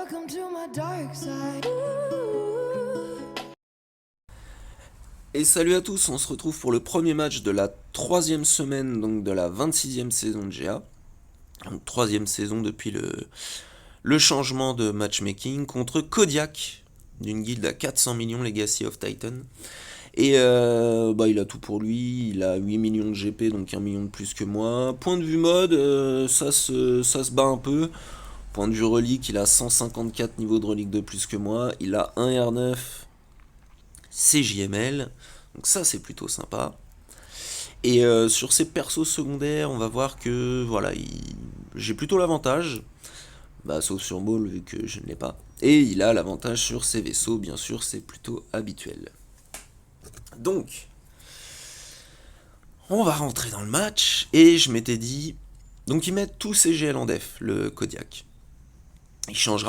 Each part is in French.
Welcome to my dark side. Et salut à tous, on se retrouve pour le premier match de la troisième semaine, donc de la 26e saison de GA. Donc troisième saison depuis le changement de matchmaking contre Kodiak, d'une guilde à 400 millions Legacy of Titan. Et il a tout pour lui, il a 8 millions de GP, donc 1 million de plus que moi. Point de vue mode, ça se bat un peu. Point de vue relique, il a 154 niveaux de relique de plus que moi. Il a un R9 CJML, donc ça c'est plutôt sympa. Et sur ses persos secondaires, on va voir que voilà, j'ai plutôt l'avantage, sauf sur Maul vu que je ne l'ai pas. Et il a l'avantage sur ses vaisseaux, bien sûr, c'est plutôt habituel. Donc, on va rentrer dans le match, et je m'étais dit, donc il met tous ses GL en def, le Kodiak. Il change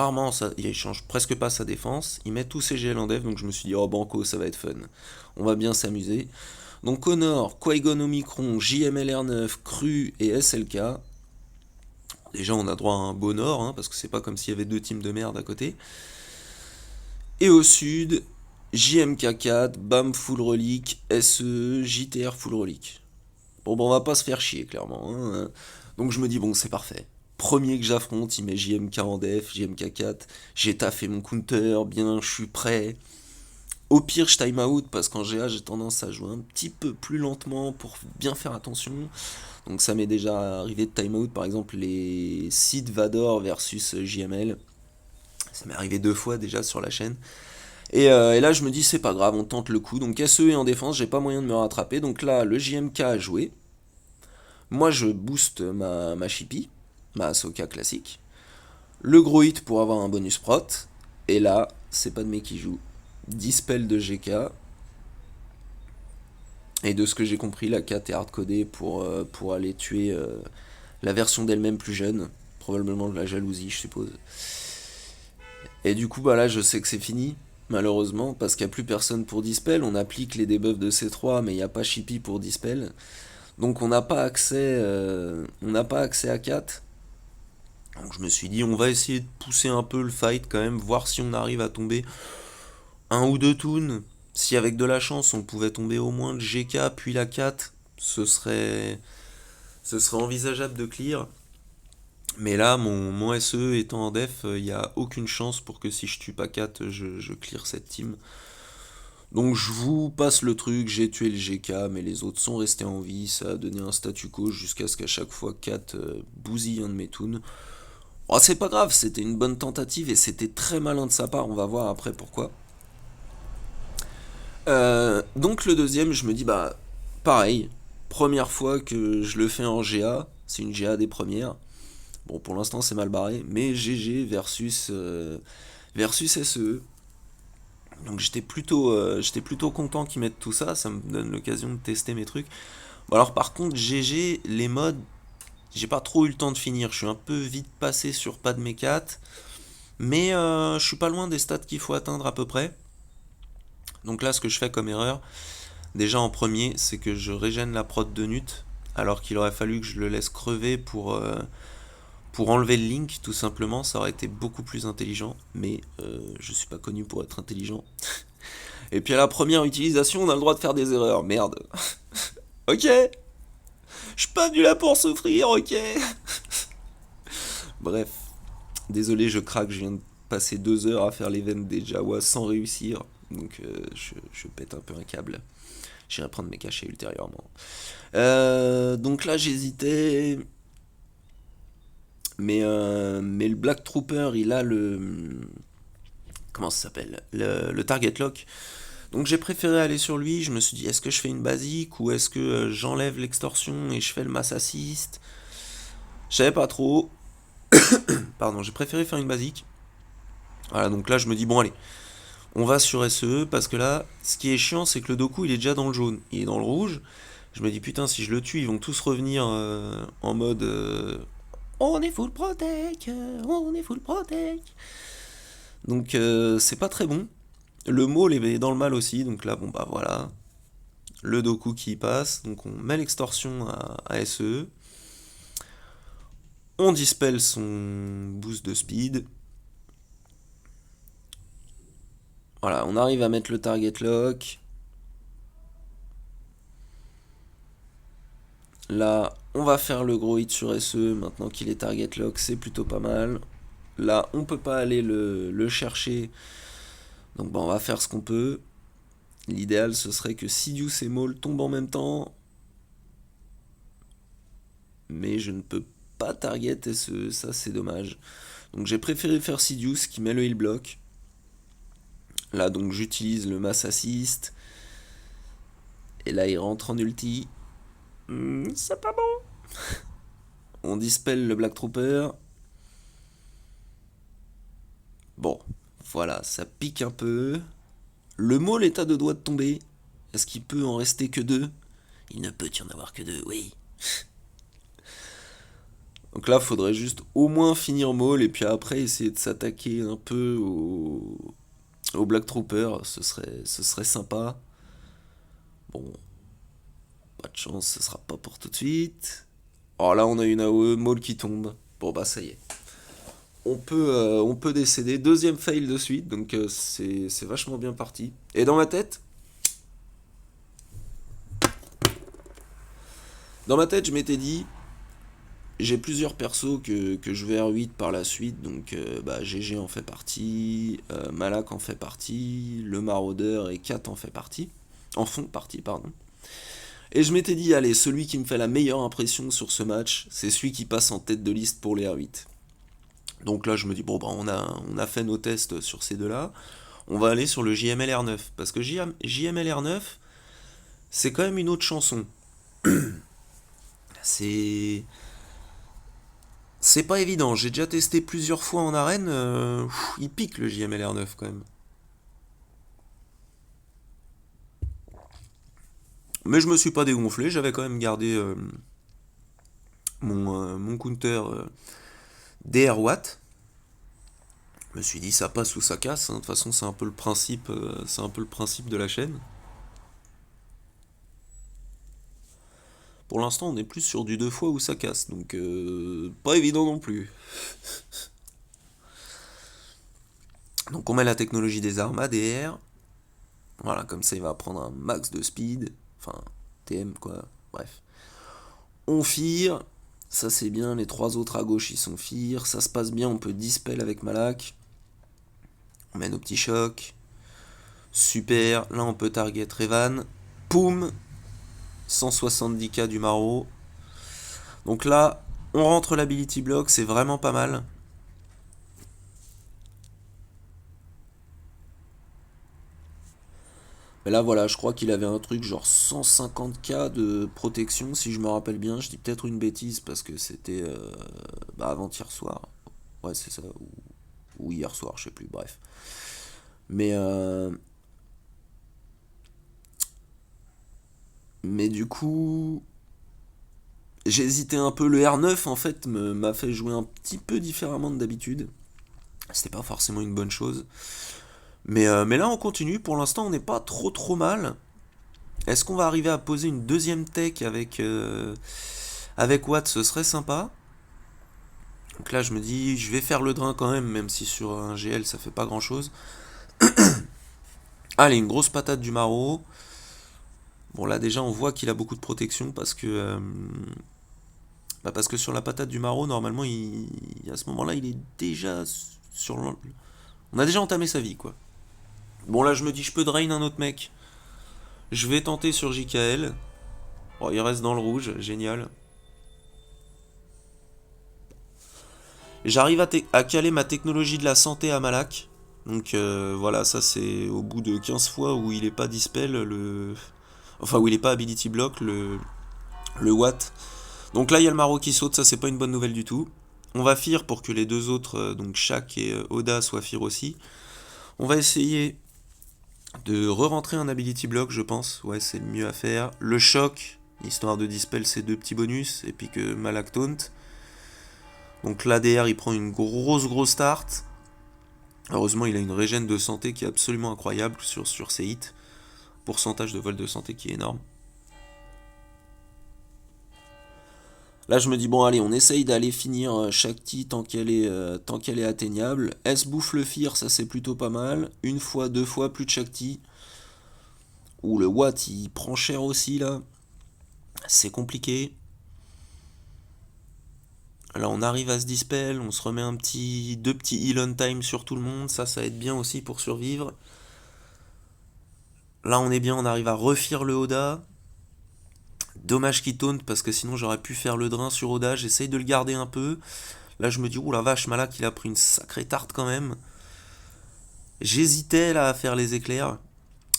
presque pas sa défense, il met tous ses GL en def, donc je me suis dit, oh banco, ça va être fun. On va bien s'amuser. Donc Connor, Qui-Gon Omicron, JMLR9, Cru et SLK. Déjà on a droit à un beau nord, hein, parce que c'est pas comme s'il y avait deux teams de merde à côté. Et au sud, JMK4, BAM full relique, SE, JTR full relique. Bon, on va pas se faire chier clairement, hein. Donc je me dis bon c'est parfait. Premier que j'affronte, il met JMK en def, JMK4, j'ai taffé mon counter, bien, je suis prêt. Au pire, je time out parce qu'en GA, j'ai tendance à jouer un petit peu plus lentement pour bien faire attention. Donc ça m'est déjà arrivé de time out, par exemple les Sid Vador versus JML. Ça m'est arrivé 2 fois déjà sur la chaîne. Et là, je me dis, c'est pas grave, on tente le coup. Donc SE est en défense, j'ai pas moyen de me rattraper. Donc là, le JMK a joué. Moi, je booste ma Chippy, ma Ahsoka classique. Le gros hit pour avoir un bonus prot. Et là, c'est pas de mec qui joue. Dispel de GK. Et de ce que j'ai compris, la 4 est hardcodée pour aller tuer la version d'elle-même plus jeune. Probablement de la jalousie, je suppose. Et du coup, là, je sais que c'est fini, malheureusement, parce qu'il n'y a plus personne pour Dispel. On applique les debuffs de C3, mais il n'y a pas Chippy pour Dispel. Donc on n'a pas accès à 4. Donc je me suis dit, on va essayer de pousser un peu le fight quand même, voir si on arrive à tomber un ou deux toons. Si avec de la chance, on pouvait tomber au moins le GK puis la 4, ce serait envisageable de clear. Mais là, mon SE étant en def, il n'y a aucune chance pour que si je tue pas 4, je clear cette team. Donc je vous passe le truc, j'ai tué le GK, mais les autres sont restés en vie, ça a donné un statu quo jusqu'à ce qu'à chaque fois 4 bousille un de mes toons. Oh, c'est pas grave, c'était une bonne tentative et c'était très malin de sa part, on va voir après pourquoi. Donc le deuxième, je me dis, pareil, première fois que je le fais en GA, c'est une GA des premières. Bon, pour l'instant c'est mal barré, mais GG versus SE. Donc j'étais plutôt content qu'ils mettent tout ça, ça me donne l'occasion de tester mes trucs. Bon alors par contre GG, les mods, j'ai pas trop eu le temps de finir, je suis un peu vite passé sur pas de mes 4, mais je suis pas loin des stats qu'il faut atteindre à peu près. Donc là ce que je fais comme erreur, déjà en premier, c'est que je régène la prod de Nut, alors qu'il aurait fallu que je le laisse crever pour enlever le link tout simplement, ça aurait été beaucoup plus intelligent, mais je suis pas connu pour être intelligent. Et puis à la première utilisation, on a le droit de faire des erreurs. Merde. Ok. Je suis pas venu là pour souffrir, ok. Bref. Désolé, je craque, je viens de passer 2 heures à faire l'event des Jawa sans réussir. Donc je pète un peu un câble. J'irai prendre mes cachets ultérieurement. Donc là j'hésitais. Mais le Black Trooper, il a le. Comment ça s'appelle le target lock. Donc j'ai préféré aller sur lui, je me suis dit est-ce que je fais une basique ou est-ce que j'enlève l'extorsion et je fais le mass assist. Je savais pas trop. Pardon, j'ai préféré faire une basique. Voilà, donc là je me dis bon allez, on va sur SE parce que là, ce qui est chiant c'est que le Doku il est déjà dans le jaune, il est dans le rouge. Je me dis putain si je le tue ils vont tous revenir en mode on est full protect, on est full protect. Donc c'est pas très bon. Le mot est dans le mal aussi, donc là bon voilà. Le Doku qui passe, donc on met l'extorsion à SE, on dispel son boost de speed, Voilà, on arrive à mettre le target lock. Là, on va faire le gros hit sur SE, maintenant qu'il est target lock, c'est plutôt pas mal. Là, on peut pas aller le chercher, donc on va faire ce qu'on peut. L'idéal, ce serait que Sidious et Maul tombent en même temps. Mais je ne peux pas target SE, ça c'est dommage. Donc j'ai préféré faire Sidious qui met le heal block. Là, donc j'utilise le mass assist. Et là, il rentre en ulti. C'est pas bon. On dispel le Black Trooper. Bon, voilà, ça pique un peu. Le Maul est à deux doigts de tomber. Est-ce qu'il peut en rester que deux? Il ne peut y en avoir que deux, oui. Donc là, faudrait juste au moins finir Maul et puis après essayer de s'attaquer un peu au Black Trooper. Ce serait sympa. Bon, pas de chance, ce sera pas pour tout de suite. Oh là, on a une AOE, Maul qui tombe. Bon bah ça y est. On peut décéder. Deuxième fail de suite, donc c'est vachement bien parti. Et dans ma tête, je m'étais dit, j'ai plusieurs persos que je vais R8 par la suite, donc bah, GG en fait partie, Malak en fait partie, le Maraudeur et Kat en fait partie. En font partie, pardon. Et je m'étais dit, allez, celui qui me fait la meilleure impression sur ce match, c'est celui qui passe en tête de liste pour les R8. Donc là, je me dis, bon, bah, on a fait nos tests sur ces deux-là. On va aller sur le JML R9. Parce que JML R9, c'est quand même une autre chanson. C'est. C'est pas évident. J'ai déjà testé plusieurs fois en arène. Il pique le JML R9 quand même. Mais je me suis pas dégonflé. J'avais quand même gardé mon counter DR Watt. Je me suis dit ça passe ou ça casse, hein. De toute façon, c'est un peu le principe de la chaîne. Pour l'instant, on est plus sur du deux fois où ça casse, donc pas évident non plus. Donc on met la technologie des armes ADR. Voilà, comme ça il va prendre un max de speed. Enfin, TM quoi. Bref. On fire. Ça c'est bien, les trois autres à gauche ils sont fire. Ça se passe bien, on peut dispel avec Malak. On met nos petits chocs. Super. Là on peut target Revan. Poum. 170k du Maro. Donc là, on rentre l'ability block, c'est vraiment pas mal. Mais là, voilà, je crois qu'il avait un truc genre 150k de protection, si je me rappelle bien. Je dis peut-être une bêtise parce que c'était bah, avant-hier soir. Ouais, c'est ça. Ou hier soir, je sais plus, bref. Mais du coup, j'ai hésité un peu. Le R9, en fait, m'a fait jouer un petit peu différemment de d'habitude. C'était pas forcément une bonne chose. Mais là, on continue. Pour l'instant, on n'est pas trop trop mal. Est-ce qu'on va arriver à poser une deuxième tech avec Watt? Ce serait sympa. Donc là, je me dis, je vais faire le drain quand même si sur un GL, ça fait pas grand-chose. Allez, une grosse patate du Maro. Bon, là, déjà, on voit qu'il a beaucoup de protection parce que sur la patate du Maro, normalement, à ce moment-là, il est déjà sur on a déjà entamé sa vie, quoi. Bon, là, je me dis, je peux drain un autre mec. Je vais tenter sur JKL. Oh, il reste dans le rouge, génial. J'arrive à caler ma technologie de la santé à Malak. Donc voilà, ça c'est au bout de 15 fois où il est pas dispel, enfin où il est pas ability block, le Watt. Donc là il y a le Maro qui saute, ça c'est pas une bonne nouvelle du tout. On va fear pour que les deux autres, donc Shaq et Oda, soient fear aussi. On va essayer de re-rentrer un ability block, je pense. Ouais, c'est le mieux à faire. Le choc, histoire de dispel ces deux petits bonus, et puis que Malak taunt. Donc l'ADR il prend une grosse start. Heureusement il a une régène de santé qui est absolument incroyable sur ses hits. Pourcentage de vol de santé qui est énorme. Là, je me dis, bon, allez, on essaye d'aller finir Shakti tant qu'elle est atteignable. S bouffe le Fear, ça c'est plutôt pas mal. Une fois, deux fois, plus de Shakti. Ou le Watt, il prend cher aussi, là. C'est compliqué. Là, on arrive à se dispel, on se remet deux petits heal on time sur tout le monde. Ça aide bien aussi pour survivre. Là, on est bien, on arrive à refaire le Oda. Dommage qu'il taunt parce que sinon j'aurais pu faire le drain sur Oda. J'essaye de le garder un peu. Là, je me dis, ouh la vache, Malak, il a pris une sacrée tarte quand même. J'hésitais là à faire les éclairs.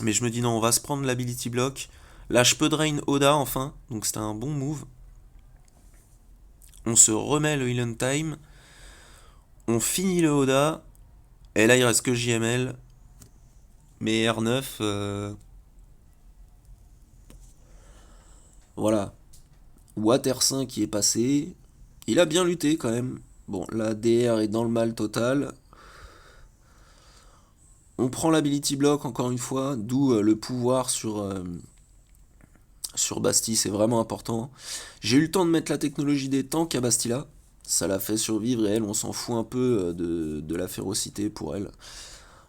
Mais je me dis, non, on va se prendre l'ability block. Là, je peux drain Oda enfin. Donc c'était un bon move. On se remet le heal on time. On finit le Oda. Et là, il reste que JML. Mais R9, voilà. Water 5 qui est passé. Il a bien lutté quand même. Bon, la DR est dans le mal total. On prend l'ability block encore une fois, d'où le pouvoir sur Basti, c'est vraiment important. J'ai eu le temps de mettre la technologie des tanks à Bastila. Ça l'a fait survivre et elle, on s'en fout un peu de la férocité pour elle.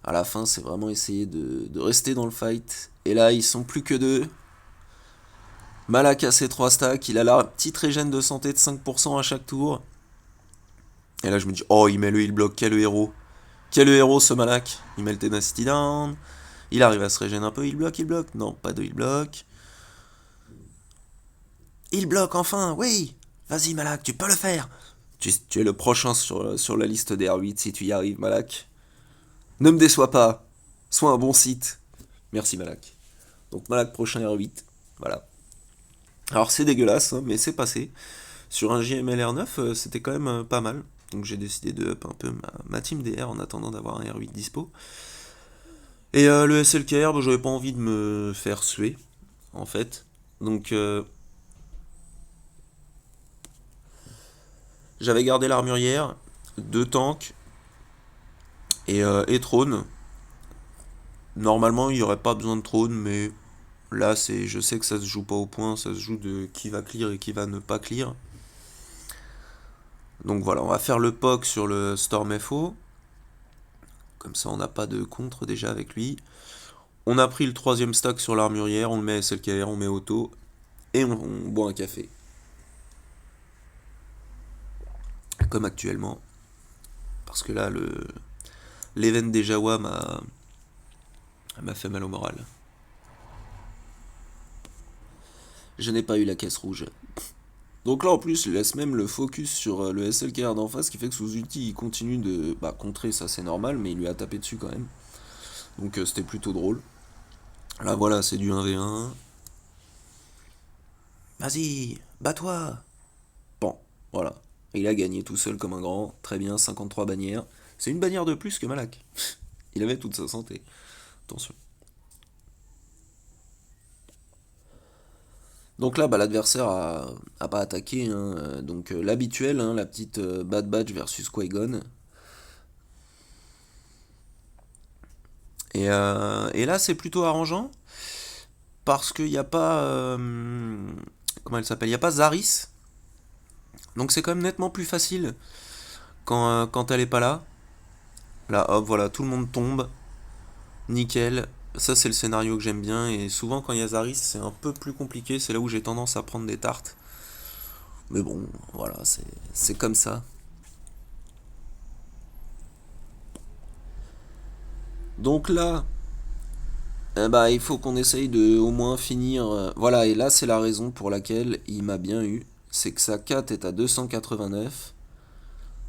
À la fin, c'est vraiment essayer de rester dans le fight. Et là, ils sont plus que deux. Malak a ses 3 stacks, il a la petite régène de santé de 5% à chaque tour. Et là, je me dis, oh, il met le heal block, quel héros. Quel héros ce Malak. Il met le Tenacity down. Il arrive à se régénérer un peu. Il bloque. Non, pas de heal block. Il bloque enfin, oui. Vas-y Malak, tu peux le faire. Tu es le prochain sur la liste des R8 si tu y arrives, Malak. Ne me déçois pas. Sois un bon site. Merci Malak. Donc Malak prochain R8. Voilà. Alors c'est dégueulasse, hein, mais c'est passé. Sur un JML R9, c'était quand même pas mal. Donc j'ai décidé de up un peu ma team DR en attendant d'avoir un R8 dispo. Et le SLKR, bah, j'avais pas envie de me faire suer, en fait. Donc j'avais gardé l'armurière, 2 tanks et trône. Normalement, il n'y aurait pas besoin de trône, mais là, je sais que ça se joue pas au point, ça se joue de qui va clear et qui va ne pas clear. Donc voilà, on va faire le POC sur le Storm FO. Comme ça, on n'a pas de contre déjà avec lui. On a pris le 3ème stack sur l'armurière, on le met SLKR, on met auto, et on boit un café. Comme actuellement. Parce que là, l'event des Jawa m'a fait mal au moral. Je n'ai pas eu la caisse rouge. Donc là en plus, il laisse même le focus sur le SLKR d'en face, qui fait que sous ulti il continue de contrer, ça c'est normal, mais il lui a tapé dessus quand même. Donc c'était plutôt drôle. Là voilà, c'est du 1v1. Vas-y, bats-toi. Bon, voilà. Il a gagné tout seul comme un grand. Très bien, 53 bannières. C'est une bannière de plus que Malak. Il avait toute sa santé. Attention. Donc là, l'adversaire a pas attaqué, hein. Donc l'habituel, hein, la petite Bad Batch versus Qui-Gon. Et là, c'est plutôt arrangeant parce qu'il n'y a pas, comment elle s'appelle, il n'y a pas Zaris. Donc c'est quand même nettement plus facile quand elle est pas là. Là, hop, voilà, tout le monde tombe, nickel. Ça, c'est le scénario que j'aime bien. Et souvent, quand il y a Zaris, c'est un peu plus compliqué. C'est là où j'ai tendance à prendre des tartes. Mais bon, voilà, c'est comme ça. Donc là, il faut qu'on essaye de au moins finir. Voilà, et là, c'est la raison pour laquelle il m'a bien eu. C'est que sa 4 est à 289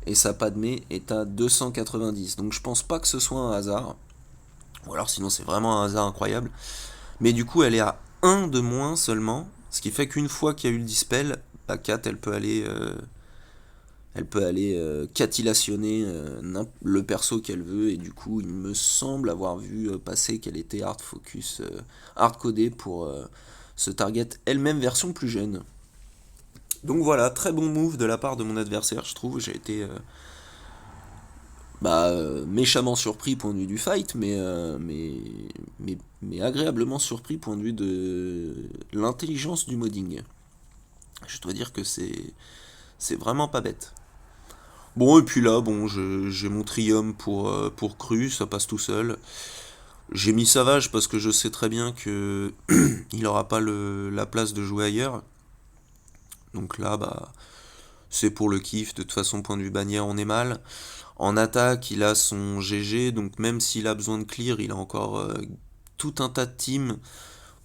et sa Padmé est à 290. Donc je pense pas que ce soit un hasard. Ou alors sinon, c'est vraiment un hasard incroyable. Mais du coup, elle est à 1 de moins seulement. Ce qui fait qu'une fois qu'il y a eu le dispel, la 4, elle peut aller catillationner le perso qu'elle veut. Et du coup, il me semble avoir vu passer qu'elle était hard focus, hard codée pour ce target elle-même version plus jeune. Donc voilà, très bon move de la part de mon adversaire, je trouve. J'ai été méchamment surpris point de vue du fight, mais agréablement surpris point de vue de l'intelligence du modding. Je dois dire que c'est vraiment pas bête. Bon, et puis là, bon, j'ai mon Trium pour cru, ça passe tout seul. J'ai mis Savage parce que je sais très bien que il aura pas la place de jouer ailleurs. Donc là, bah, c'est pour le kiff. De toute façon, point de vue bannière, on est mal. En attaque, il a son GG, donc même s'il a besoin de clear, il a encore tout un tas de teams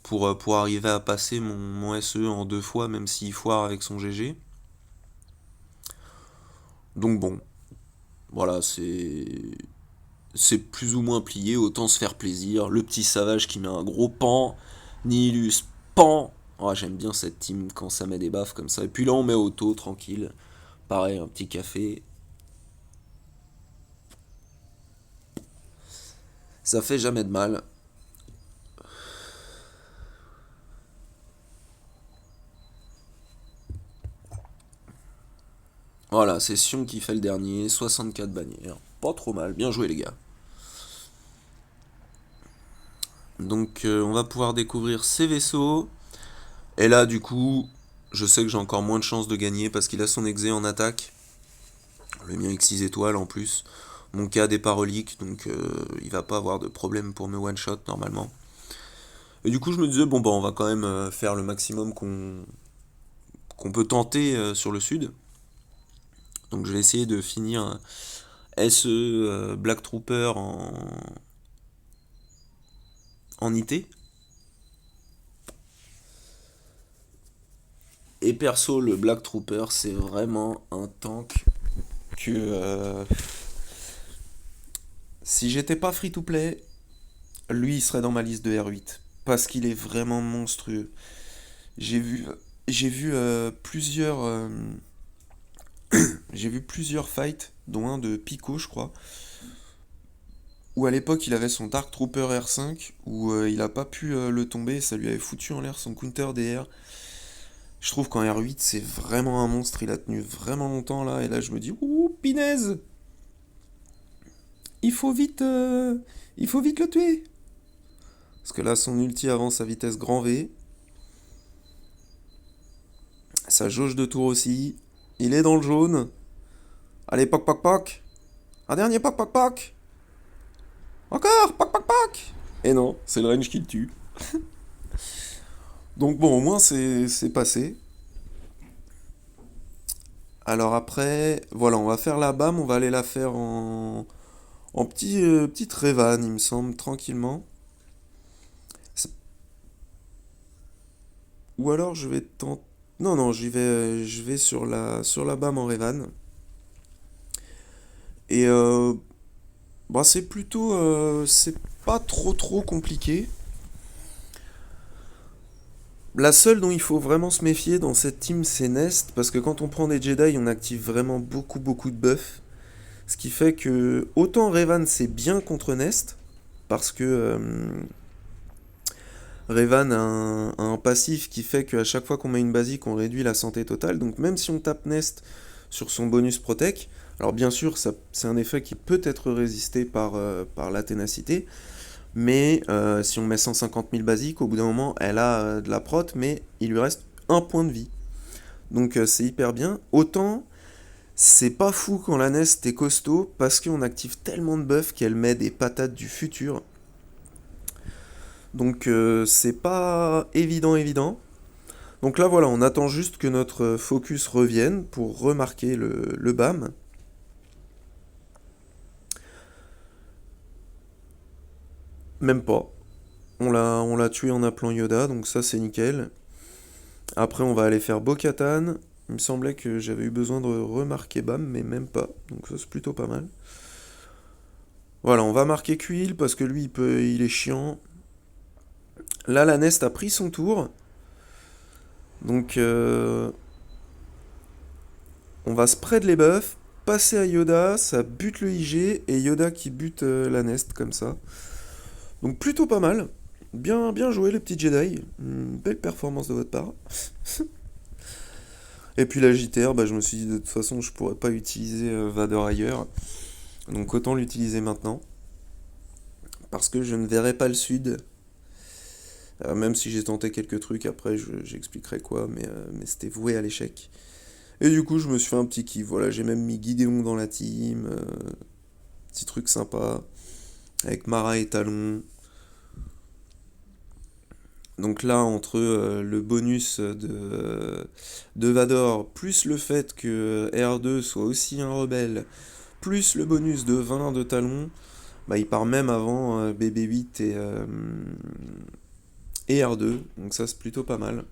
pour arriver à passer mon SE en 2 fois, même s'il foire avec son GG. Donc bon, voilà, c'est plus ou moins plié, autant se faire plaisir. Le petit Savage qui met un gros pan, Nihilus pan. Oh, j'aime bien cette team quand ça met des baffes comme ça. Et puis là, on met Auto, tranquille. Pareil, un petit café. Ça fait jamais de mal. Voilà, c'est Sion qui fait le dernier, 64 bannières. Pas trop mal, bien joué les gars. Donc on va pouvoir découvrir ses vaisseaux. Et là du coup, je sais que j'ai encore moins de chances de gagner parce qu'il a son exé en attaque. Le mien avec 6 étoiles en plus. Mon cas des paroliques, donc il va pas avoir de problème pour me one-shot normalement. Et du coup je me disais, bon bah on va quand même faire le maximum qu'on peut tenter sur le sud. Donc je vais essayer de finir SE Black Trooper en IT. Et perso, le Black Trooper, c'est vraiment un tank que si j'étais pas free to play, lui il serait dans ma liste de R8 parce qu'il est vraiment monstrueux. J'ai vu j'ai vu plusieurs j'ai vu plusieurs fights dont un de Pico, je crois, où à l'époque il avait son Dark Trooper R5 où il a pas pu le tomber, ça lui avait foutu en l'air son counter DR. Je trouve qu'en R8 c'est vraiment un monstre, il a tenu vraiment longtemps là et là je me dis ouh pinaise, il faut vite il faut vite le tuer. Parce que là son ulti avance à vitesse grand V, sa jauge de tour aussi, il est dans le jaune. Allez poc poc poc, un dernier poc poc poc, encore poc poc poc. Et non, c'est le range qui le tue. Donc bon, au moins c'est passé. Alors après, voilà, on va faire la BAM, on va aller la faire en petite Revan, il me semble, tranquillement. Ou alors je vais tenter... Non, non, je vais sur la BAM en Revan. Et bah, c'est plutôt... c'est pas trop compliqué. La seule dont il faut vraiment se méfier dans cette team, c'est Nest, parce que quand on prend des Jedi, on active vraiment beaucoup de buffs. Ce qui fait que autant Revan c'est bien contre Nest, parce que Revan a un passif qui fait qu'à chaque fois qu'on met une basique, on réduit la santé totale. Donc même si on tape Nest sur son bonus Protect, alors bien sûr c'est un effet qui peut être résisté par la ténacité, mais si on met 150 000 basiques, au bout d'un moment elle a de la prot, mais il lui reste un point de vie. Donc c'est hyper bien. Autant c'est pas fou quand la Nest est costaud, parce qu'on active tellement de buffs qu'elle met des patates du futur. Donc c'est pas évident. Donc là voilà, on attend juste que notre focus revienne pour remarquer le BAM. Même pas. On l'a tué en appelant Yoda, donc ça c'est nickel. Après on va aller faire Bo-Katan. Il me semblait que j'avais eu besoin de remarquer BAM, mais même pas. Donc ça c'est plutôt pas mal. Voilà, on va marquer Quill parce que lui il est chiant. Là la Nest a pris son tour. Donc on va spread les buffs, passer à Yoda, ça bute le IG et Yoda qui bute la Nest comme ça. Donc plutôt pas mal. Bien joué les petits Jedi. Une belle performance de votre part. Et puis la JTR, bah, je me suis dit de toute façon je pourrais pas utiliser Vader ailleurs. Donc autant l'utiliser maintenant. Parce que je ne verrai pas le sud. Même si j'ai tenté quelques trucs, après j'expliquerai quoi, mais c'était voué à l'échec. Et du coup, je me suis fait un petit kiff. Voilà, j'ai même mis Gideon dans la team. Petit truc sympa. Avec Mara et Talon. Donc là, entre le bonus de Vador, plus le fait que R2 soit aussi un rebelle, plus le bonus de 20 de Talon, bah, il part même avant BB-8 et R2. Donc ça, c'est plutôt pas mal.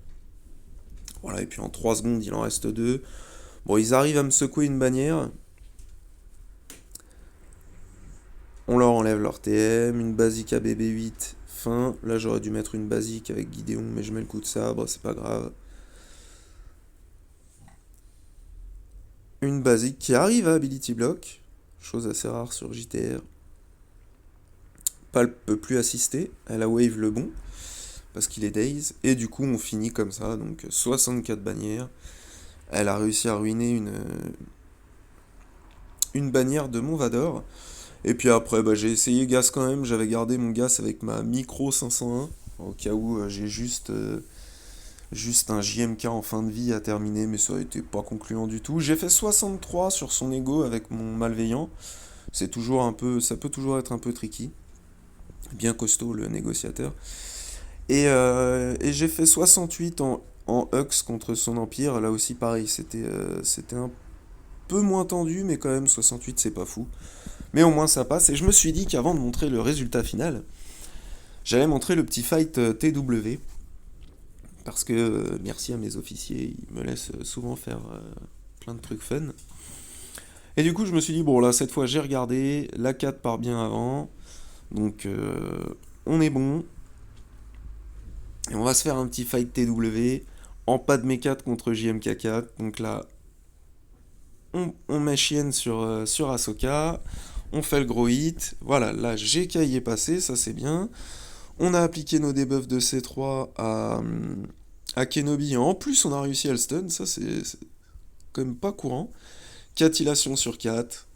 Voilà, et puis en 3 secondes, il en reste 2. Bon, ils arrivent à me secouer une bannière. On leur enlève leur TM, une basique à BB-8, fin. Là, j'aurais dû mettre une basique avec Gideon, mais je mets le coup de sabre, c'est pas grave. Une basique qui arrive à Ability Block, chose assez rare sur JTR. Palp peut plus assister, elle a wave le bon, parce qu'il est Daze, et du coup on finit comme ça, donc 64 bannières. Elle a réussi à ruiner une bannière de mon Vador. Et puis après, bah, j'ai essayé Gas quand même, j'avais gardé mon Gas avec ma micro 501, au cas où j'ai juste un JMK en fin de vie à terminer, mais ça a été pas concluant du tout. J'ai fait 63 sur son ego avec mon malveillant. C'est toujours un peu, ça peut toujours être un peu tricky. Bien costaud le négociateur. Et j'ai fait 68 en Hux contre son empire. Là aussi pareil, c'était un peu moins tendu, mais quand même 68 c'est pas fou. Mais au moins ça passe. Et je me suis dit qu'avant de montrer le résultat final, j'allais montrer le petit fight TW. Parce que merci à mes officiers, ils me laissent souvent faire plein de trucs fun. Et du coup, je me suis dit, bon, là, cette fois, j'ai regardé, la 4 part bien avant, donc on est bon. Et on va se faire un petit fight TW en Padmé 4 contre JMK 4. Donc là, on met chienne sur Ahsoka, on fait le gros hit. Voilà, là, GK y est passé, ça c'est bien. On a appliqué nos debuffs de C3 à Kenobi. Et en plus, on a réussi à le stun. Ça, c'est quand même pas courant. Catillation sur 4.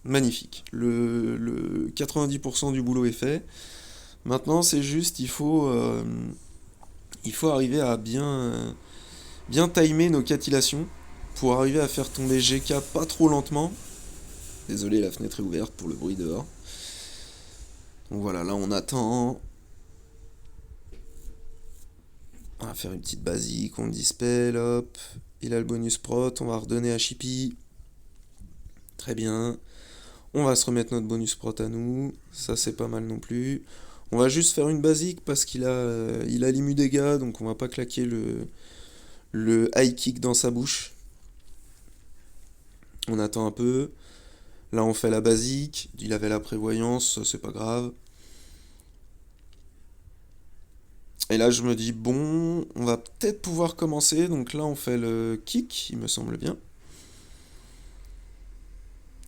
Magnifique. Le 90% du boulot est fait. Maintenant, c'est juste, il faut arriver à bien timer nos catillations pour arriver à faire tomber GK pas trop lentement. Désolé, la fenêtre est ouverte pour le bruit dehors. Donc voilà, là on attend. On va faire une petite basique, on le dispel, hop. Il a le bonus prot, on va redonner à Chippy. Très bien. On va se remettre notre bonus prot à nous. Ça c'est pas mal non plus. On va juste faire une basique parce il a l'immu dégâts, donc on va pas claquer le high kick dans sa bouche. On attend un peu. Là on fait la basique. Il avait la prévoyance, ça c'est pas grave. Et là, je me dis, bon, on va peut-être pouvoir commencer. Donc là, on fait le kick, il me semble bien.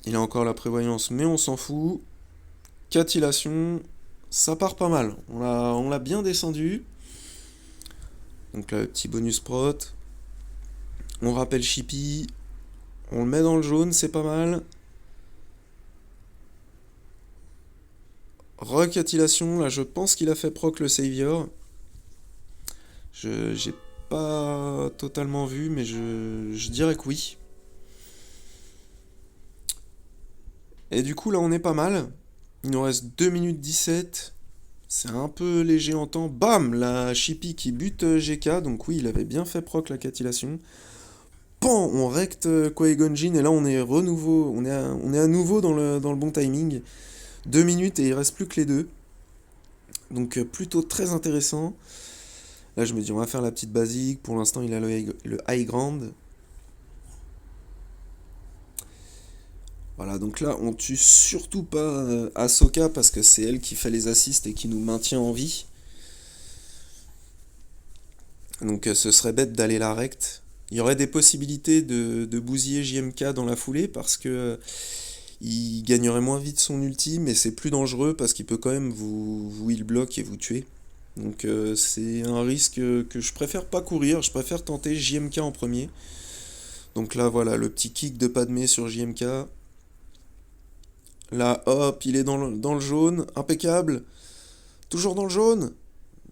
Il a encore la prévoyance, mais on s'en fout. Catillation, ça part pas mal. On l'a bien descendu. Donc là, le petit bonus prot. On rappelle Chippy. On le met dans le jaune, c'est pas mal. Recatillation, là, je pense qu'il a fait proc le Savior. J'ai pas totalement vu, mais je dirais que oui. Et du coup, là, on est pas mal. Il nous reste 2 minutes 17. C'est un peu léger en temps. Bam, la Chippy qui bute GK. Donc oui, il avait bien fait proc la catillation. Pan, on recte Qui-Gon Jinn. Et là, on est à nouveau dans le bon timing. 2 minutes et il reste plus que les deux. Donc plutôt très intéressant. Là, je me dis, on va faire la petite basique. Pour l'instant, il a le high ground. Voilà, donc là, on tue surtout pas Ahsoka parce que c'est elle qui fait les assists et qui nous maintient en vie. Donc ce serait bête d'aller la recte. Il y aurait des possibilités de bousiller JMK dans la foulée parce que il gagnerait moins vite son ulti, mais c'est plus dangereux parce qu'il peut quand même vous heal block et vous tuer. Donc c'est un risque que je préfère pas courir, je préfère tenter JMK en premier. Donc là voilà, le petit kick de Padmé sur JMK. Là hop, il est dans le jaune, impeccable. Toujours dans le jaune.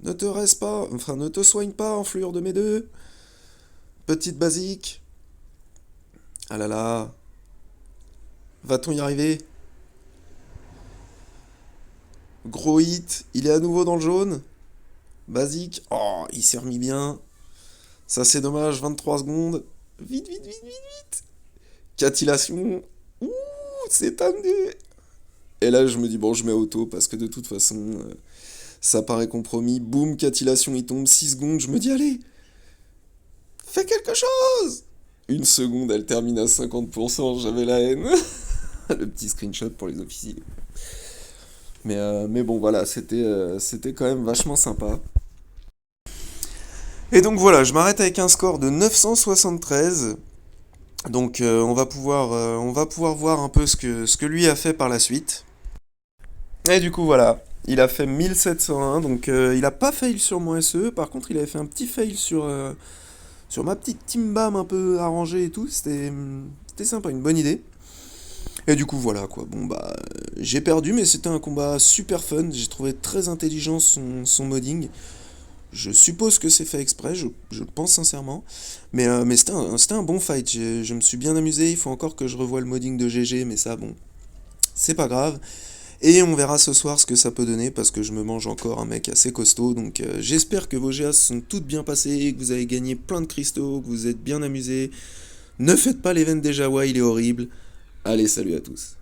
Ne te reste pas, enfin ne te soigne pas, enflure de mes deux. Petite basique. Ah là là. Va-t-on y arriver? Gros hit, il est à nouveau dans le jaune. Basique. Oh, il s'est remis bien. Ça c'est dommage, 23 secondes. Vite, vite, vite, vite. Catillation. Ouh, c'est tendu. Et là je me dis bon je mets auto parce que de toute façon ça paraît compromis. Boum, catillation, il tombe 6 secondes. Je me dis allez, fais quelque chose. Une seconde, elle termine à 50%, j'avais la haine. Le petit screenshot pour les officiers. Mais bon voilà, c'était quand même vachement sympa. Et donc voilà, je m'arrête avec un score de 973. Donc on va pouvoir voir un peu ce que lui a fait par la suite. Et du coup voilà, il a fait 1701, donc il a pas fail sur mon SE, par contre il avait fait un petit fail sur ma petite team BAM un peu arrangée et tout, c'était sympa, une bonne idée. Et du coup voilà quoi, bon bah j'ai perdu mais c'était un combat super fun, j'ai trouvé très intelligent son modding. Je suppose que c'est fait exprès, je le pense sincèrement. Mais c'était un bon fight, je me suis bien amusé, il faut encore que je revoie le modding de GG, mais ça bon, c'est pas grave. Et on verra ce soir ce que ça peut donner parce que je me mange encore un mec assez costaud. Donc j'espère que vos GA sont toutes bien passées, que vous avez gagné plein de cristaux, que vous êtes bien amusés. Ne faites pas l'event des Jawa, il est horrible. Allez, salut à tous.